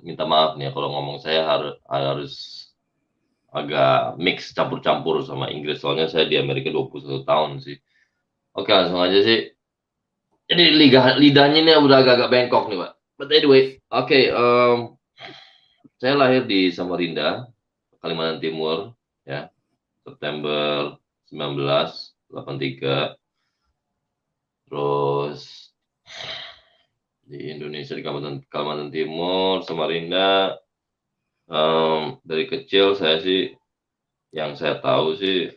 minta maaf nih kalau ngomong saya harus agak mix campur-campur sama Inggris, soalnya saya di Amerika 21 tahun sih. Oke, langsung aja sih. Jadi lidahnya ini udah agak-agak bengkok nih, Pak. But anyway, oke, saya lahir di Samarinda, Kalimantan Timur, ya, September 1983. Terus di Indonesia di Kalimantan Timur, Samarinda. Dari kecil saya sih, yang saya tahu sih,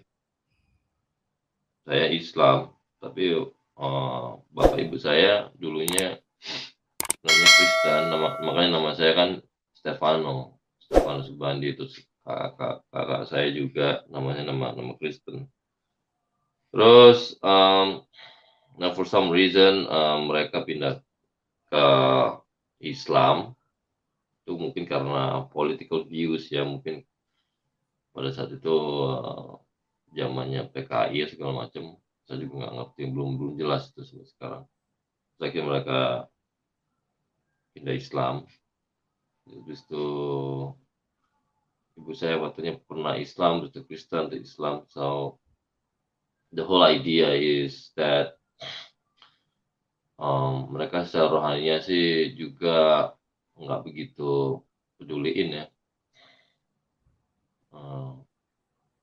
saya Islam, tapi bapak ibu saya dulunya namanya Kristen, makanya nama saya kan Stefano, Stefano Subandi. Itu kakak saya juga namanya nama Kristen. Terus nah for some reason mereka pindah ke Islam itu mungkin karena political views ya, mungkin pada saat itu zamannya PKI ya segala macam. Saya juga nggak ngerti, belum jelas itu sampai sekarang. Saya kira mereka pindah Islam. Terus itu ibu saya waktunya pernah Islam, terus itu Kristen, terus Islam. So the whole idea is that mereka secara rohaninya sih juga nggak begitu peduliin ya.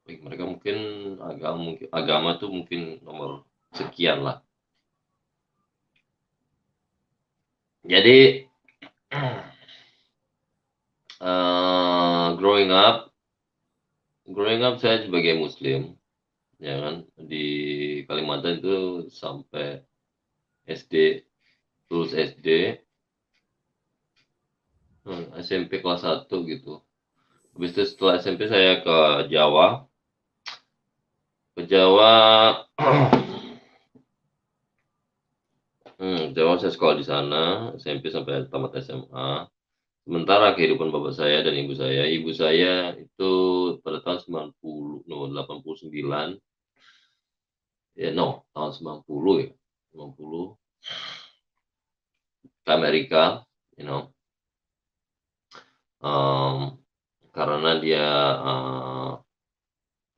Mereka mungkin agama tuh mungkin nomor sekian lah. Jadi growing up saya sebagai Muslim, ya kan, di Kalimantan itu sampai SD, lulus SD, SMP kelas 1 gitu. Habis itu setelah SMP saya ke Jawa. Ke Jawa, Jawa saya sekolah di sana, SMP sampai tamat SMA. Sementara kehidupan bapak saya dan ibu saya itu pada tahun 90, no, 89, ya no, tahun 90 ya, 90 ke Amerika, you know, karena dia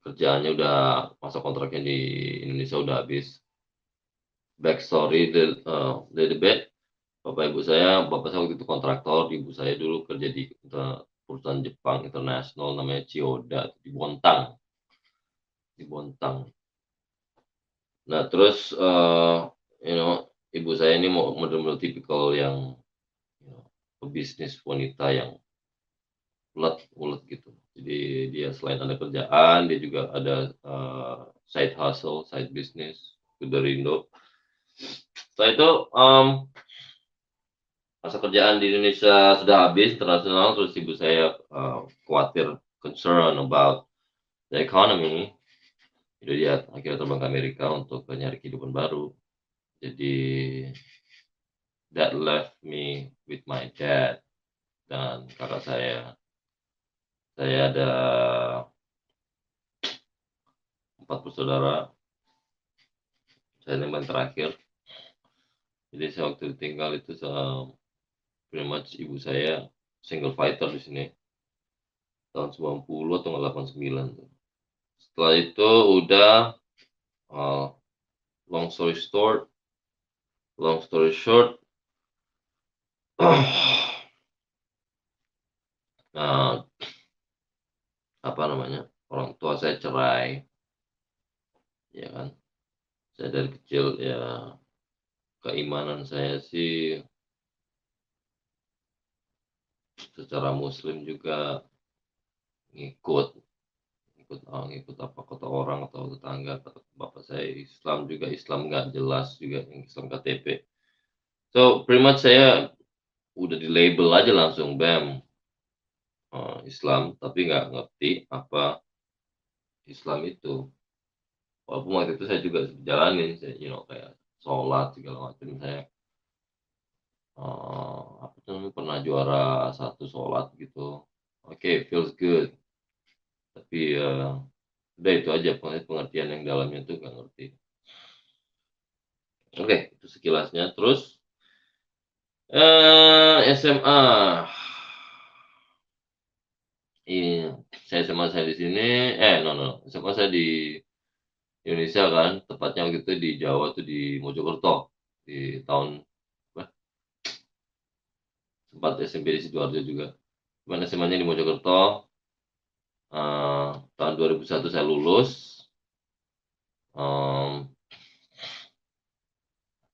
kerjaannya udah, masa kontraknya di Indonesia udah habis. Backstory little bit. Bapak saya waktu itu kontraktor, ibu saya dulu kerja di perusahaan Jepang internasional namanya Chiyoda di Bontang, di Bontang. Nah terus, you know, ibu saya ini mau model-model tipikal yang, you know, pebisnis wanita yang ulet gitu. Jadi dia selain ada kerjaan, dia juga ada side hustle, side business dari Indo. Setelah itu masa kerjaan di Indonesia sudah habis internasional, terus ibu saya khawatir, concern about the economy. Jadi dia akhirnya terbang ke Amerika untuk nyari kehidupan baru. Jadi that left me with my dad dan kakak saya. Saya ada 4 bersaudara. Saya yang paling terakhir. Jadi saya waktu tinggal itu pretty much ibu saya single fighter di sini. Tahun 90 atau 89 tuh. Setelah itu udah long story short, nah, apa namanya, orang tua saya cerai, ya kan. Saya dari kecil ya, keimanan saya sih secara Muslim juga ngikut ngikut apa kata orang atau tetangga. Kata bapak saya Islam juga, Islam nggak jelas juga, yang Islam KTP. So pretty much saya udah di label aja langsung bam, Islam, tapi nggak ngerti apa Islam itu. Walaupun waktu itu saya juga jalanin, saya, you know, kayak sholat segala macam. Saya apa namanya, pernah juara satu sholat gitu. Oke, feels good. Tapi udah itu aja, pengertian yang dalamnya tuh nggak ngerti. Oke, itu sekilasnya. Terus SMA. SMA saya di sini, SMA saya di Indonesia kan, tepatnya waktu itu di Jawa tuh di Mojokerto di tahun apa, sempat SMP di Sidoarjo juga. Cuman SMA-nya di Mojokerto. Tahun 2001 saya lulus. em,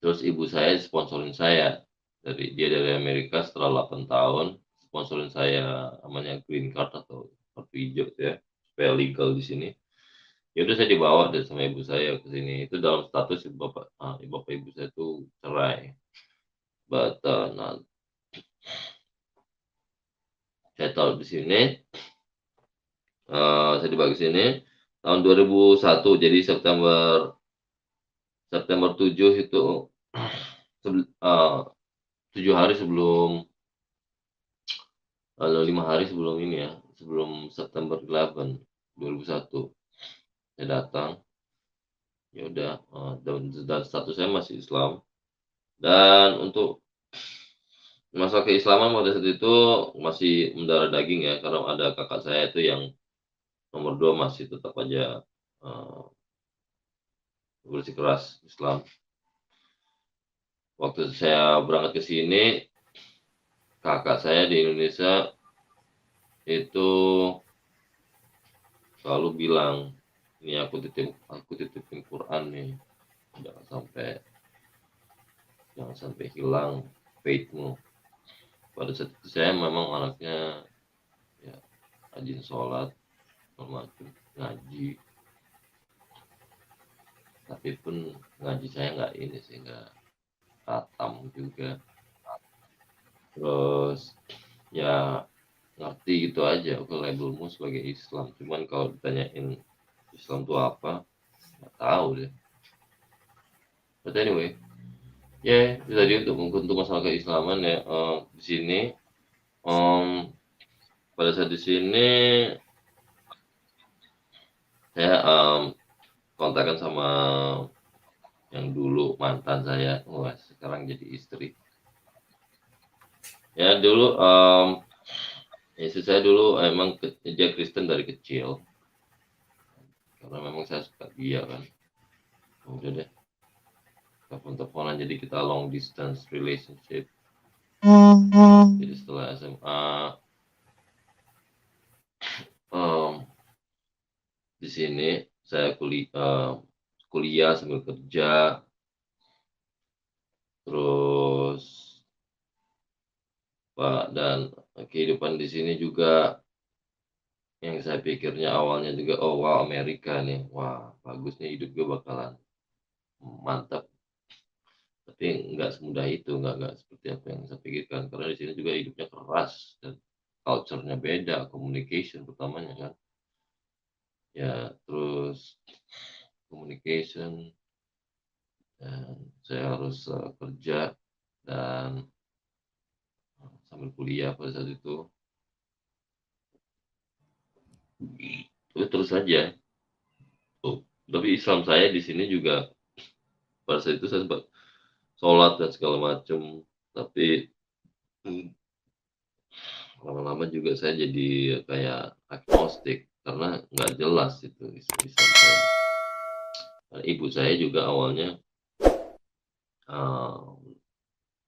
Terus ibu saya sponsorin saya dari Amerika setelah 8 tahun, sponsorin saya namanya green card atau kartu hijau ya, supaya legal di sini. Ya udah saya dibawa dari sama ibu saya ke sini. Itu dalam status bapak ibu saya itu cerai. Nah, saya tahu di sini, saya dibawa ke sini tahun 2001, jadi September September 7 itu, 7 hari sebelum, 5 hari sebelum ini ya, sebelum September 11 2001 saya datang. Ya udah, dan status saya masih Islam. Dan untuk masa keislaman pada saat itu masih mendarah daging ya, karena ada kakak saya itu yang nomor 2 masih tetap aja bersikeras Islam. Waktu saya berangkat ke sini, kakak saya di Indonesia itu selalu bilang, ini aku titipin Quran nih, jangan sampai jangan sampai hilang faithmu. Pada saat itu saya memang anaknya ya rajin sholat, macam ngaji, tapi pun ngaji saya nggak ini sih, nggak khatam juga. Terus ya ngerti gitu aja, oke labelmu sebagai Islam, cuman kalau ditanyain Islam itu apa, nggak tahu deh. But anyway, ya itu tadi untuk masalah keislaman ya. Di sini, um, pada saat di sini saya kontakkan sama yang dulu mantan saya, wah sekarang jadi istri. Ya dulu, istri saya dulu emang dia Kristen dari kecil, karena memang saya suka dia kan. Udah deh, telepon-teleponan, jadi kita long distance relationship. Jadi setelah SMA, em, di sini saya kuliah sambil kerja, terus Pak, dan kehidupan di sini juga yang saya pikirnya awalnya juga, oh wow Amerika nih, wah bagus nih hidup gue bakalan mantap. Tapi nggak semudah itu, nggak seperti apa yang saya pikirkan. Karena di sini juga hidupnya keras dan culture-nya beda, communication pertamanya kan. Ya terus communication, dan saya harus kerja dan sambil kuliah pada saat itu. Terus saja. Oh, tapi Islam saya di sini juga pada saat itu saya sempat sholat dan segala macam. Tapi hmm, lama-lama juga saya jadi kayak agnostik karena nggak jelas itu Islam saya. Karena ibu saya juga awalnya uh,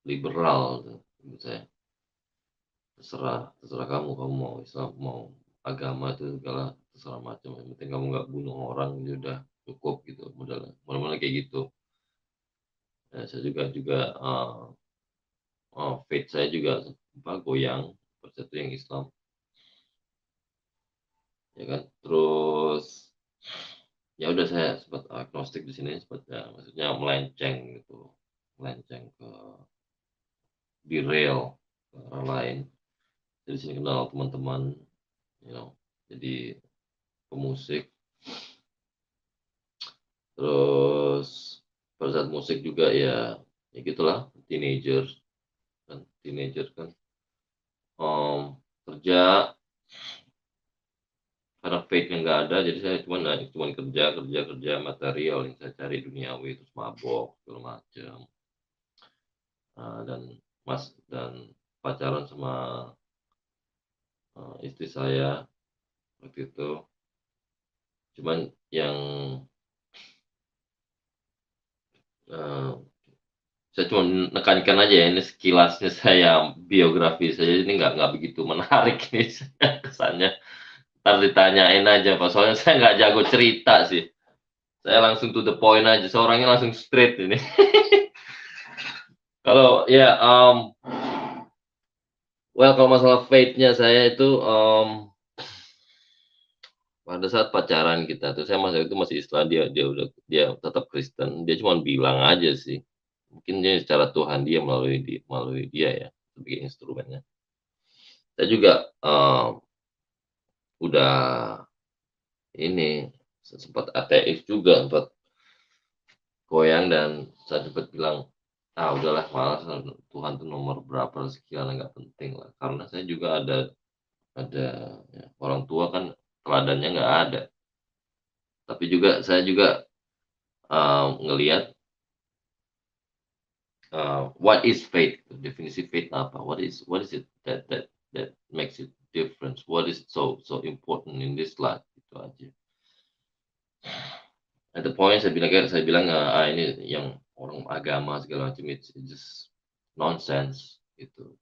liberal, ibu saya. Terserah, terserah kamu mau Islam, mau agama itu segala terserah macam. Yang penting kamu nggak bunuh orang, itu udah cukup gitu modalnya kayak gitu. Ya, saya juga faith saya juga goyang pada itu yang Islam, ya kan. Terus ya udah saya sempat agnostik di sini, sempat ya maksudnya melenceng gitu, melenceng ke derail ke arah lain. Jadi sini kenal teman-teman, you know, jadi pemusik. Terus pada saat musik juga ya, ya gitulah, teenager kan, kerja, karena faith-nya nggak ada, jadi saya cuman kerja kerja kerja material yang saya cari duniawi, terus mabok segala macam. Dan dan pacaran sama istri saya waktu itu. Cuman yang eh, saya cuma menekankan aja ya, ini sekilasnya saya biografi saya ini nggak begitu menarik nih kesannya. Ntar ditanyain aja Pak, soalnya saya nggak jago cerita sih. Saya langsung to the point aja, seorangnya langsung straight ini. Kalau ya, well kalau masalah faith-nya saya itu pada saat pacaran kita tuh, saya masa itu masih Islam, dia tetap Kristen, dia cuma bilang aja sih. Mungkin dia secara Tuhan dia melalui dia ya, sebagai instrumennya. Saya juga, udah ini, sempat ateis juga, sempat goyang dan saya sempat bilang, "Ah udahlah malas, Tuhan tuh nomor berapa sekian, nggak penting lah." Karena saya juga ada ya, orang tua kan teladannya nggak ada. Tapi juga saya juga, ngelihat, what is faith, definisi faith apa, what is it that makes it difference, what is so important in this life, itu aja. At the point saya bilang, ini yang orang agama segala macam, it's just nonsense gitu.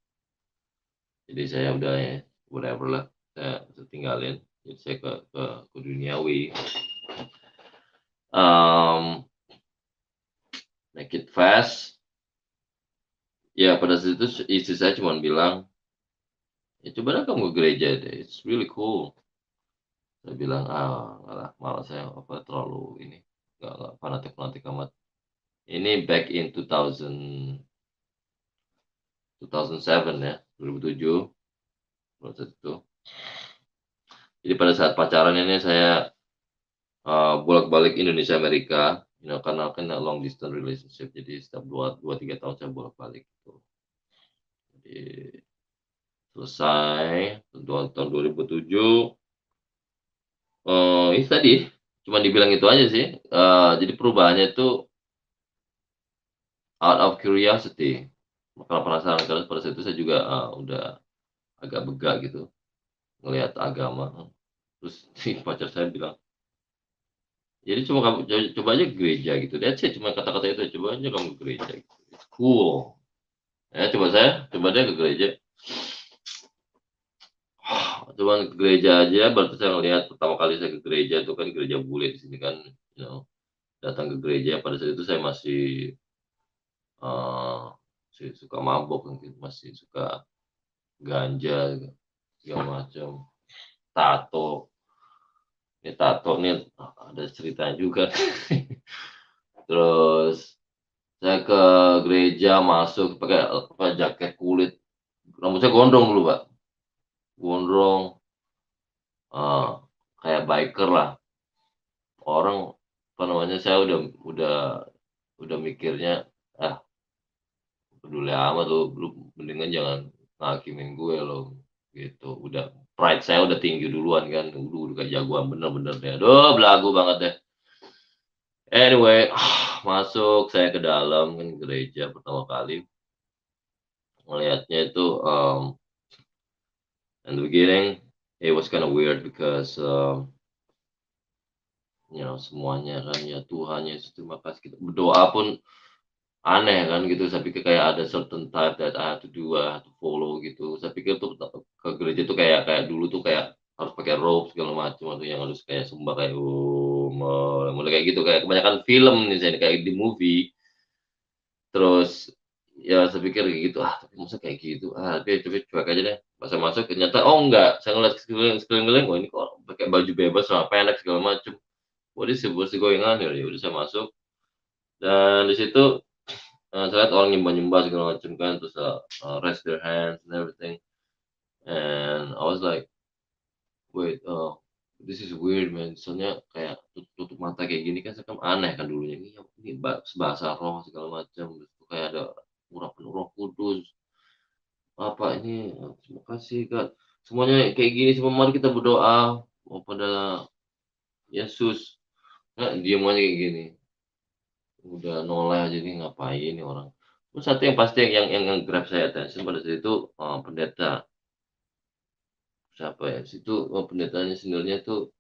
Jadi saya udah ya, whatever lah, saya tinggalin. Jadi saya ke duniawi. Make it fast. Ya pada saat itu istri saya cuma bilang, "Ya coba dah kamu ke gereja deh, it's really cool." Saya bilang, "Ah nggak lah, malas saya apa terlalu ini, nggak fanatik-fanatik amat." Ini back in 2007 ya, 2007 pada saat itu. Jadi pada saat pacaran ini saya, bolak-balik Indonesia Amerika, karena kan long distance relationship, jadi setiap 2-3 tahun saya bolak-balik gitu. Jadi selesai tahun 2007, itu tadi, cuma dibilang itu aja sih, jadi perubahannya itu out of curiosity, karena penasaran, karena pada saat itu saya juga, udah agak bega gitu ngelihat agama. Terus si pacar saya bilang, "Jadi cuma kamu coba aja ke gereja gitu, that's it, cuma kata-kata itu, coba aja kamu ke gereja gitu, it's cool." Ya coba deh ke gereja. Cuman ke gereja aja, berarti saya ngelihat pertama kali saya ke gereja itu kan gereja bule di sini kan, you know, datang ke gereja pada saat itu saya masih suka mabok mungkin, masih suka ganja segala macam, tato. Ini tato nih ada ceritanya juga. Terus saya ke gereja masuk pakai apa, jaket kulit, rambut saya gondrong dulu, Pak, gondrong, eee, kayak biker lah. Orang, apa namanya, saya udah mikirnya, "Ah, peduli amat lu mendingan jangan ngakimin gue lo," gitu. Udah pride saya udah tinggi duluan kan, udah kayak jagoan bener deh, aduh belagu banget deh. Anyway, masuk saya ke dalam kan gereja pertama kali, ngelihatnya itu, in the beginning it was kinda weird because, semuanya kan, "Ya Tuhan Yesus terima kasih," kita berdoa pun aneh kan gitu, saya pikir kayak ada certain type that I have to do, I have to follow gitu. Saya pikir tuh ke gereja tuh kayak kayak dulu tuh kayak harus pakai robe segala macam, atau yang harus kayak sembah kayak, mulai kayak gitu, kayak kebanyakan film nih saya kayak di movie. Terus, ya saya pikir kayak gitu, "Ah, tapi masa kayak gitu, tapi cuek aja deh." Pas saya masuk ternyata, oh enggak, saya ngeliat sekeliling, "Oh ini kok pakai baju bebas, celana pendek segala macam. What's going on here?" Ya udah saya masuk, dan di situ, saya lihat orang nyembah-nyembah segala macam kan, terus, raise their hands and everything, and I was like, "Wait, this is weird man." Soalnya kayak tutup mata kayak gini kan saya kan aneh kan dulunya, ini bahasa roh segala macam, terus kayak ada urapan Roh Kudus, apa ini, terima kasih Kak, semuanya kayak gini semua, mari kita berdoa kepada Yesus, diem aja kayak gini, udah noleh aja nih ngapain nih orang. Terus satu yang pasti yang grab saya attention pada saat itu, pendeta. siapa ya, situ pendetanya seniornya tuh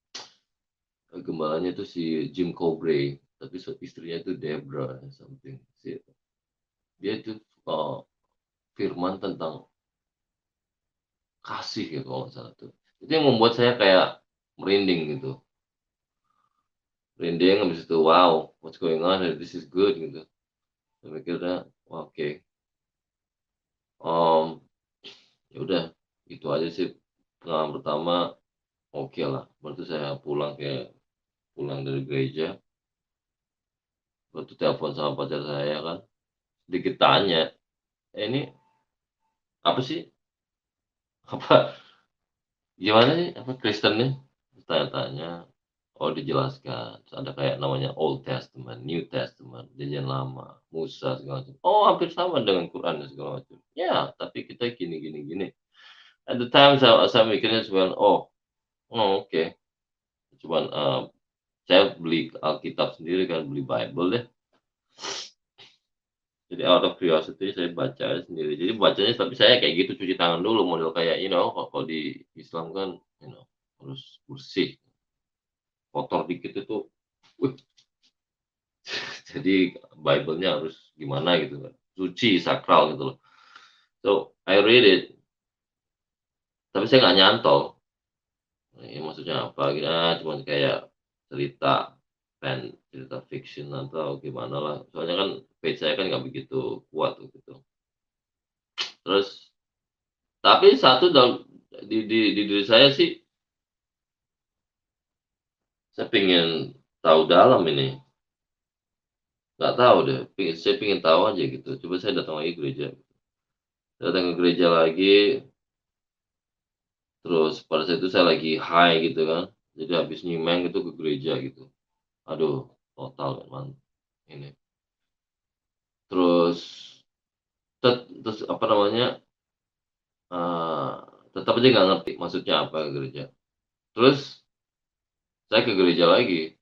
gembalanya tuh si Jim Corbray, tapi istrinya tuh Debra something. Dia itu uh, firman tentang kasih ya kalau nggak salah tuh. Itu yang membuat saya kayak merinding gitu. Merinding habis itu wow, what's going on? This is good gitu. Saya mikirnya, wah, oke. Um, Ya udah, itu aja sih pengalaman pertama. Oke lah. Waktu saya pulang dari gereja, waktu telepon sama pacar saya kan, dikit tanya, ini apa sih? Apa gimana sih? Apa Kristen nih? Tanya-tanya. Oh, dijelaskan. Terus ada kayak namanya Old Testament, New Testament, Janjian Lama, Musa segala macam. Oh, hampir sama dengan Quran dan segala macam. Ya, tapi kita gini gini gini. At the time saya mikirnya cuma, oke. Cuman saya beli Alkitab sendiri kan, beli Bible deh. Jadi out of curiosity saya baca sendiri. Jadi bacanya tapi saya kayak gitu cuci tangan dulu model kayak kalau di Islam kan harus bersih. Kotor dikit itu wih, jadi Bible-nya harus gimana gitu kan. Suci, sakral gitu loh. So I read it, tapi saya nggak nyantol. Ini maksudnya apa gitu, cuman kayak cerita cerita fiction atau gimana lah. Soalnya kan page saya kan nggak begitu kuat gitu. Terus tapi satu dalam di diri saya sih, saya pengen tahu dalam ini. Nggak tahu deh, saya pengen tahu aja gitu. Coba saya datang lagi ke gereja. Datang ke gereja lagi, terus pada saat itu saya lagi high gitu kan. Jadi habis nyimeng itu ke gereja gitu. Aduh, total memang ini. Terus terus apa namanya? eh, Tetap aja nggak ngerti maksudnya apa ke gereja. Terus saya ke gereja lagi.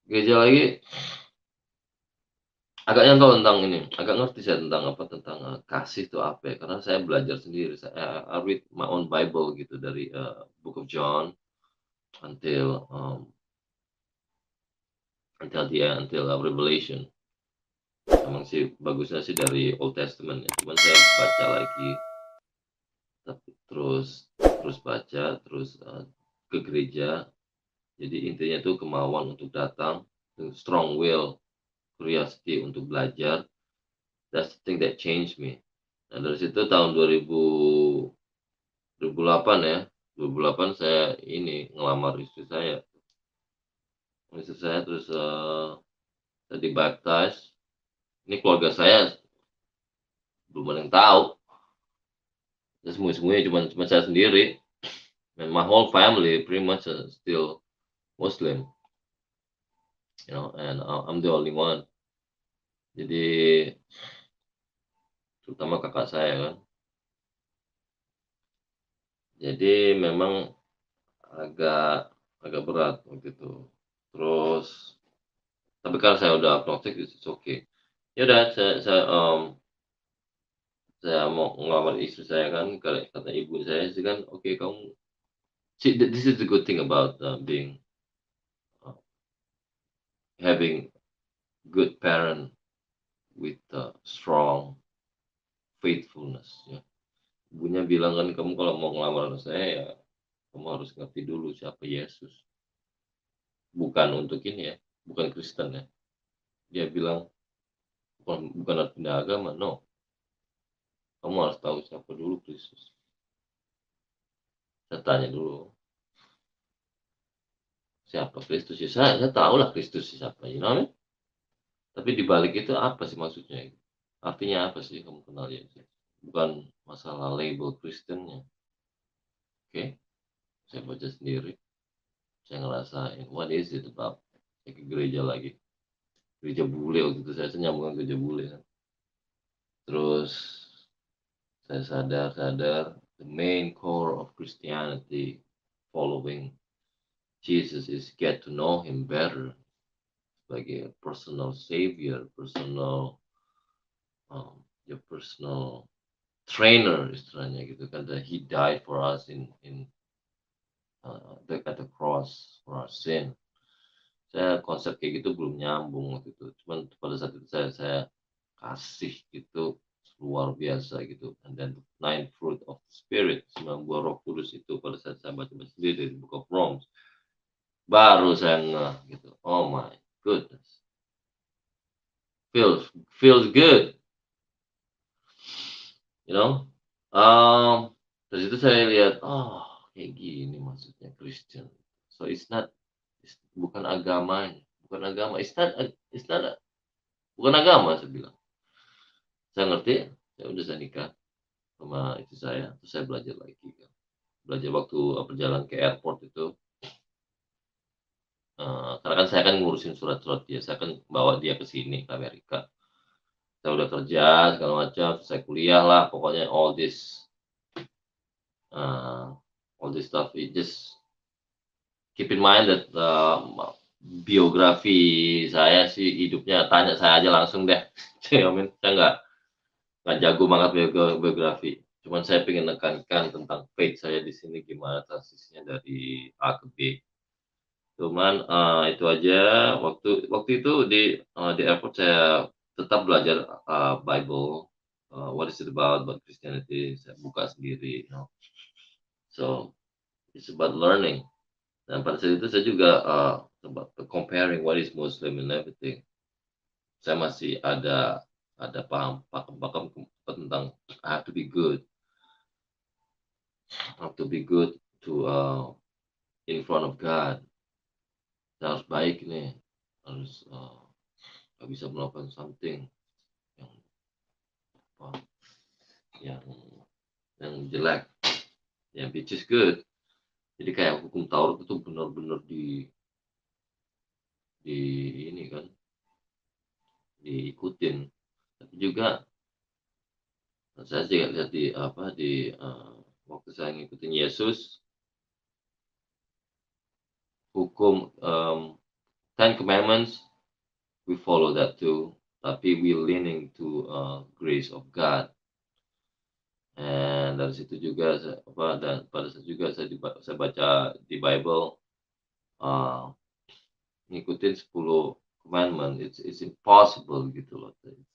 Gereja lagi agak nyantol tentang ini, agak ngerti saya tentang apa, tentang, kasih itu apa ya, karena saya belajar sendiri, saya I read my own Bible gitu dari, Book of John until, until Revelation. Emang sih bagusnya sih dari Old Testament ya, cuman saya baca lagi, tapi terus terus baca, terus, ke gereja, jadi intinya tuh kemauan untuk datang, strong will, curiosity untuk belajar, that's the thing that changed me. Nah, dari situ tahun 2008 ya, 2008 saya ini ngelamar istri saya. Istri saya terus saya dibaptis. Ini keluarga saya belum ada yang tahu. Semuanya cuma saya sendiri. And my whole family pretty much still Muslim, and I'm the only one. Jadi terutama kakak saya kan. Jadi memang agak agak berat waktu itu. Terus tapi karena saya udah agnostik, it's okay. Ya udah saya mau ngelamar istri saya kan, kata ibu saya sih kan, oke kamu, see, this is the good thing about being uh, having good parent with strong faithfulness ya. Ibunya bilang kan, kamu kalau mau ngelamar saya ya kamu harus ngerti dulu siapa Yesus. Bukan untuk ini ya, bukan Kristen ya. Dia bilang bukan harus pindah agama, no. Kamu harus tahu siapa dulu Kristus. Saya tanya dulu, siapa Kristus ya? Saya tahu lah Kristus siapa, Tapi di balik itu apa sih maksudnya? Artinya apa sih kamu kenal Yesus? Bukan masalah label Kristennya. Oke, saya baca sendiri. Saya ngerasain, what is it about? Saya ke gereja lagi. Gereja bule waktu itu, saya nyambung gereja bule kan. Terus saya sadar the main core of Christianity, following Jesus, is get to know him better sebagai personal savior, personal, your personal trainer istilahnya gitu kan, that he died for us at the cross for our sin. Saya konsep kayak gitu belum nyambung waktu itu. Cuman pada saat itu saya kasih gitu luar biasa gitu. And then the nine fruit of the spirit, 9 buah Roh Kudus itu pada saat saya baca-baca sendiri di Book of Romans, baru saya ngeh gitu. Oh my goodness. Feels good, you know. Dari situ saya lihat, oh kayak gini maksudnya Christian. So bukan agamanya, bukan agama. Bukan agama saya bilang. Saya ngerti, saya udah saya nikah sama istri saya, terus saya belajar lagi kan. Belajar waktu perjalanan ke airport itu, karena kan saya kan ngurusin surat-surat dia, saya kan bawa dia ke sini, ke Amerika. Saya udah kerja segala macam, saya kuliah lah, pokoknya uh, all this stuff, it just keep in mind that, biografi saya sih hidupnya tanya saya aja langsung deh. Saya nggak jago banget biografi. Cuman saya pengen nekankan tentang faith saya di sini gimana transisinya dari A ke B. Cuman, itu aja waktu waktu itu di airport saya tetap belajar, Bible, what is it about Christianity, saya buka sendiri, you know. So, it's about learning. Dan pada saat itu saya juga, about comparing what is Muslim and everything. Saya masih ada pakem-pakem tentang I have to be good. Have to be good to in front of God. Saya harus baik nih, harus nggak bisa melakukan something yang apa, yang yang jelek, yang which is good. Jadi kayak hukum Taurat itu benar-benar di ini kan diikutin. Tapi juga saya juga lihat waktu saya ngikutin Yesus, hukum Ten Commandments, we follow that too, tapi we leaning to grace of God. And dari situ juga dan pada saat juga saya baca di Bible, uh, ngikutin 10 commandment, it's impossible gitu loh.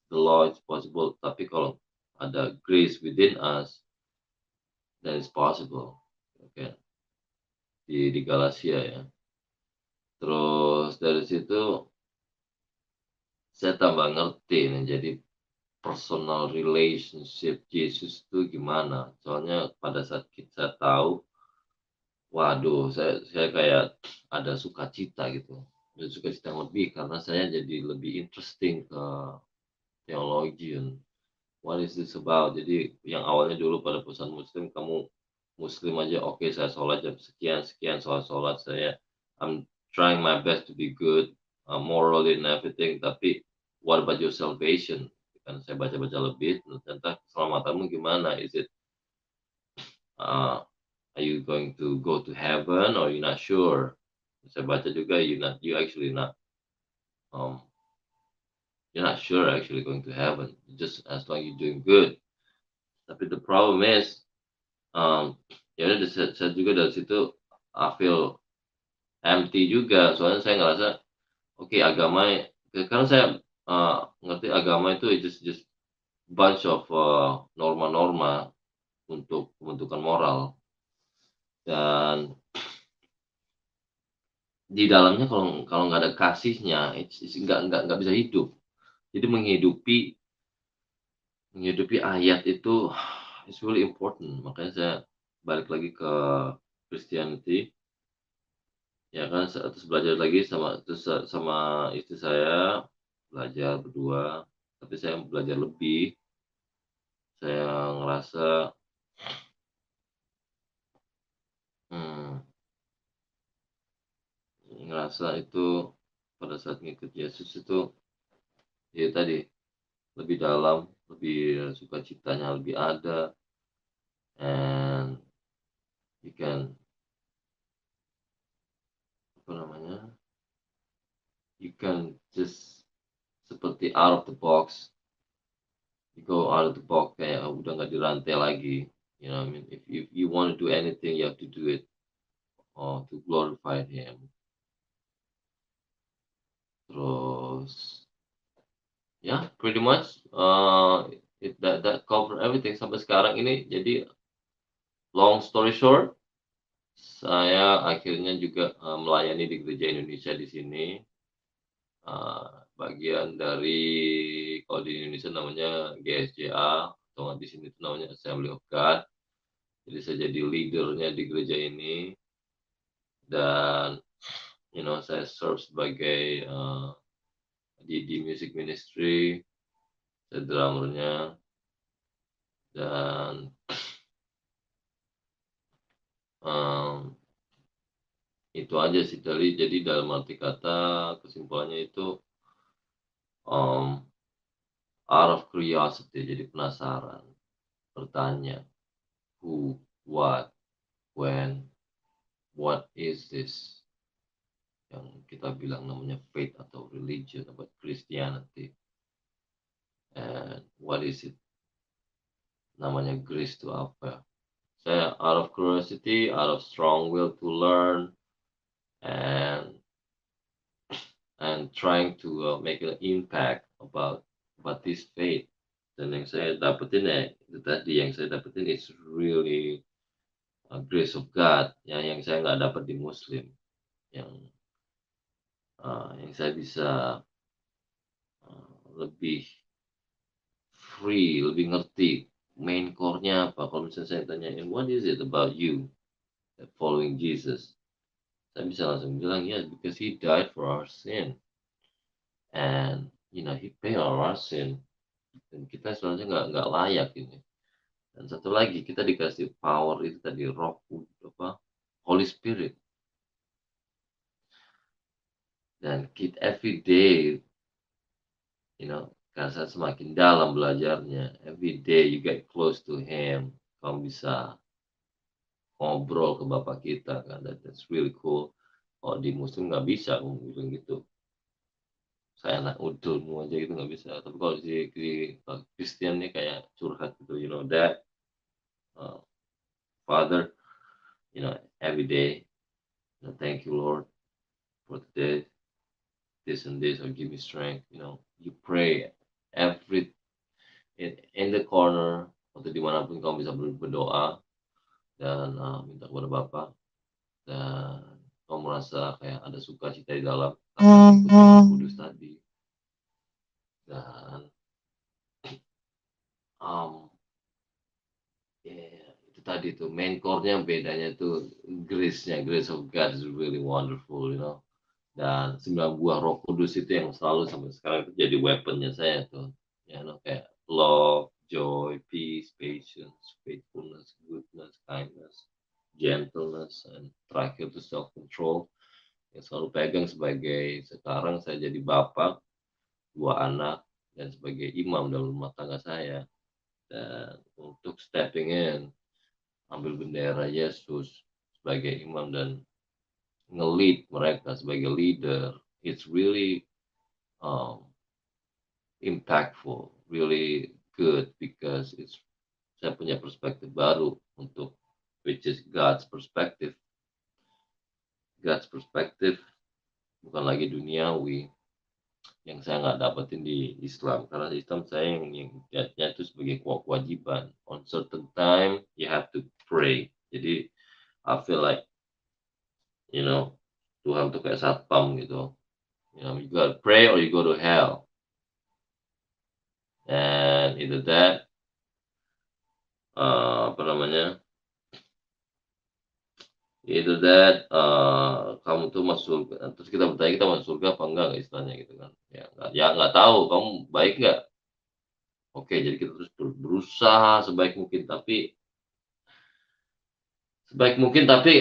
The law is possible, tapi kalau ada grace within us, then it's possible. Oke, di Galatia ya. Terus dari situ saya tambah ngerti nih, jadi personal relationship Yesus itu gimana. Soalnya pada saat kita tahu, waduh, saya kayak ada sukacita gitu. Ada sukacita yang lebih karena saya jadi lebih interesting ke theologian. What is this about? Jadi yang awalnya dulu pada perusahaan muslim, kamu muslim aja, oke saya sholat jam sekian sekian, sholat saya, I'm trying my best to be good, moral and everything, tapi what about your salvation? Kan saya baca-baca lebih tentang keselamatanmu gimana, is it uh, are you going to go to heaven or you not sure? Saya baca juga you actually not um you're not sure actually going to heaven, just as long you're doing good. Tapi the problem is, ya udah saya juga dari situ I feel empty juga, soalnya saya ngerasa oke, agama karena saya ngerti agama itu just bunch of norma-norma untuk pembentukan moral, dan di dalamnya kalau kalau nggak ada kasihnya, it's nggak bisa hidup. Jadi menghidupi ayat itu is really important. Makanya saya balik lagi ke Christianity, ya kan, terus belajar lagi sama istri saya, belajar berdua, tapi saya belajar lebih. Saya mmm, ngerasa itu pada saat ngikut Yesus itu, ya tadi, lebih dalam, lebih sukacitanya lebih ada, and you can, apa namanya, you can just seperti out of the box, go out of the box, kayak udah nggak dirantai lagi. You know what I mean? If you want to do anything, you have to do it to glorify Him. Terus, ya, pretty much that cover everything sampai sekarang ini. Jadi long story short, saya akhirnya juga melayani di gereja Indonesia di sini. Bagian dari kalau di Indonesia namanya GSJA, atau di sini itu namanya Assembly of God. Jadi saya jadi leadernya di gereja ini, dan saya serve sebagai di music ministry, saya drummernya, dan um, itu aja sih. Jadi dalam arti kata kesimpulannya itu um, out of curiosity, jadi penasaran, bertanya who, what, when, what is this, yang kita bilang namanya faith atau religion, about Christianity, and what is it, namanya grace itu apa. Saya out of curiosity, out of strong will to learn, and trying to make an impact about this faith. Dan yang saya dapetin itu tadi, yang saya dapetin is really grace of God, yang saya nggak dapat di Muslim, yang saya bisa lebih free, lebih ngerti main core-nya apa. Kalau misalnya saya tanyain, what is it about you following Jesus? Saya bisa langsung bilang, ya, because he died for our sin. And, he paid our sin. Dan kita sebenarnya nggak layak ini. Dan satu lagi, kita dikasih power itu tadi, roh, Holy Spirit. Dan kita every day, karena saya semakin dalam belajarnya, every day you get close to Him. Kamu bisa ngobrol ke Bapak kita kan, that's really cool. Kalau di Muslim nggak bisa ngomong gitu. Saya anak udulmu aja gitu nggak bisa. Tapi kalau di Kristen nih kayak curhat gitu, that Father, every day, thank you Lord for today, this and this, or give me strength. You pray every in the corner atau dimanapun kamu bisa berdoa dan minta kepada Bapak, dan kamu merasa kayak ada sukacita di dalam akan ikut Roh Kudus tadi. Dan itu tadi tuh main core-nya, bedanya tuh grace of God is really wonderful, Dan 9 buah Roh Kudus itu yang selalu sampai sekarang itu jadi weaponnya saya tuh. Kayak love, joy, peace, patience, faithfulness, goodness, kindness, gentleness, and terakhir itu self control, yang selalu pegang sebagai, sekarang saya jadi bapak 2 anak dan sebagai imam dalam rumah tangga saya. Dan untuk stepping in, ambil bendera Yesus sebagai imam dan nge-lead mereka sebagai leader, it's really impactful, really good, because saya punya perspektif baru untuk, which is God's perspective. God's perspective bukan lagi duniawi, yang saya nggak dapetin di Islam. Karena Islam saya yang lihatnya itu sebagai kewajiban. On certain time you have to pray. Jadi I feel like Tuhan tuh kayak satpam gitu. You gotta pray or you go to hell. And either that, apa namanya? Either that, kamu tuh masuk, terus kita bertanya kita masuk surga apa enggak istilahnya gitu kan. Ya nggak tahu kamu baik nggak. Oke, jadi kita terus berusaha sebaik mungkin, tapi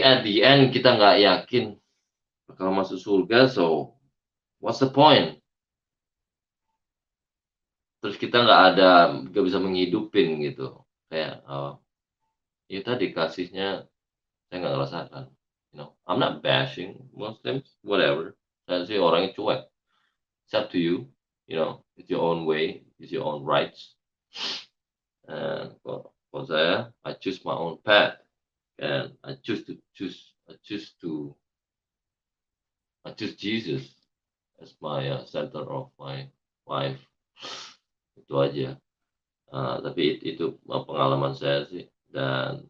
at the end kita nggak yakin bakal masuk surga, so what's the point? Terus kita nggak bisa menghidupin gitu. Kayak, ya tadi kasihnya saya nggak ngerasakan. I'm not bashing Muslims, whatever. Saya sih orangnya cuek. It's up to you. It's your own way, it's your own rights. And kalau saya, I choose my own path, and I choose Jesus as my center of my life. Itu aja. Tapi itu pengalaman saya sih, dan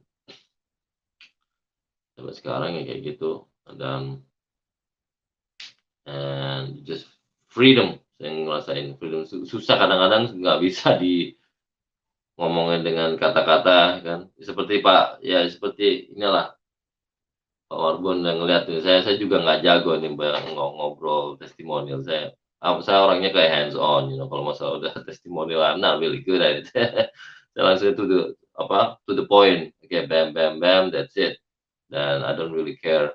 sampai sekarang ya kayak gitu, dan and just freedom. Saya ngerasain freedom, susah kadang-kadang nggak bisa ngomongin dengan kata-kata kan, seperti seperti inilah Pak Warbun yang ngelihat nih, saya juga nggak jago nih ngobrol testimonial, saya orangnya kayak hands on, kalau masalah udah testimonial, I'm not really good at it. Saya langsung to the point, oke, bam bam bam, that's it, dan I don't really care,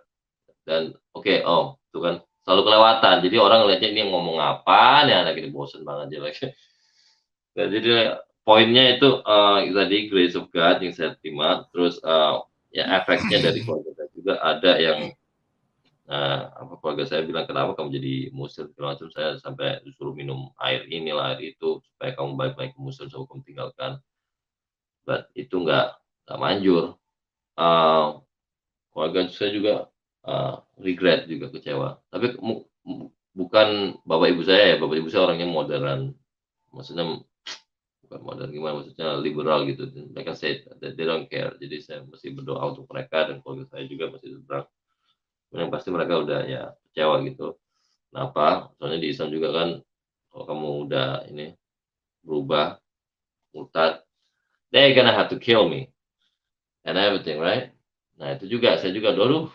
dan oke, oh, itu kan selalu kelewatan, jadi orang ngelihatnya ini ngomong apa nih anak ini, bosen banget dia lagi. Nah, jadi poinnya itu, tadi grace of God yang saya terima, terus, ya efeknya dari keluarga saya juga ada yang, keluarga saya bilang, "Kenapa kamu jadi muslim?" Segala macam, saya sampai disuruh minum air inilah, air itu, supaya kamu balik-balik ke muslim, so kamu tinggalkan. But itu nggak manjur. Eee, Keluarga saya juga, regret juga, kecewa. Tapi bukan bapak ibu saya ya, bapak ibu saya orangnya modern, maksudnya bukan modern gimana, maksudnya liberal gitu, mereka say that they don't care, jadi saya mesti berdoa untuk mereka, dan keluarga saya juga masih seberang. Yang pasti mereka udah ya kecewa gitu. Kenapa? Soalnya di Islam juga kan, kalau kamu udah ini berubah, murtad, they gonna have to kill me and everything, right? Nah itu juga, saya juga dulu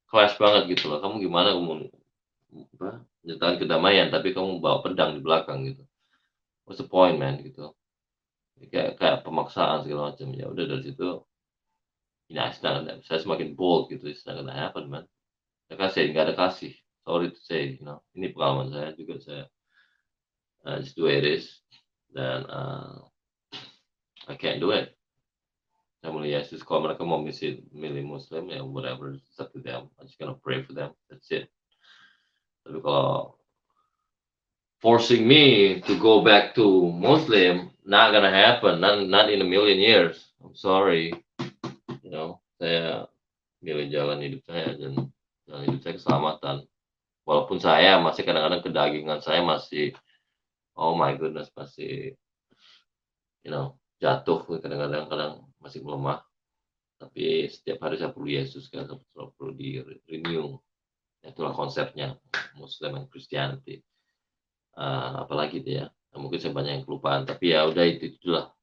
clash banget gitu loh, kamu gimana kamu menciptakan kedamaian tapi kamu bawa pedang di belakang gitu. What's the point, man, gitu. Kayak kayak pemaksaan segala macam. Ya udah dari situ, ya saya semakin bold gitu, it's not gonna happen, man. Nggak ada kasih. Sorry to say, ini pengalaman saya juga, saya, just the way it is, dan, I can't do it. Saya milih Yesus, kalau mereka mau milih Muslim, ya whatever, it's up to them. I'm just gonna pray for them, that's it. Tapi kalau forcing me to go back to Muslim, not gonna happen, not in a million years. I'm sorry, saya milih jalan hidup saya, dan jalan hidup saya keselamatan. Walaupun saya masih kadang-kadang kedagingan saya masih, oh my goodness, masih, jatuh kadang-kadang, masih melemah. Tapi setiap hari saya perlu Yesus kan, perlu di-renew. Itulah konsepnya Muslim and Christianity. Apalagi itu ya, mungkin saya banyak yang kelupaan, tapi ya udah, itulah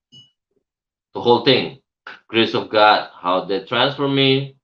the whole thing, grace of God, how they transform me,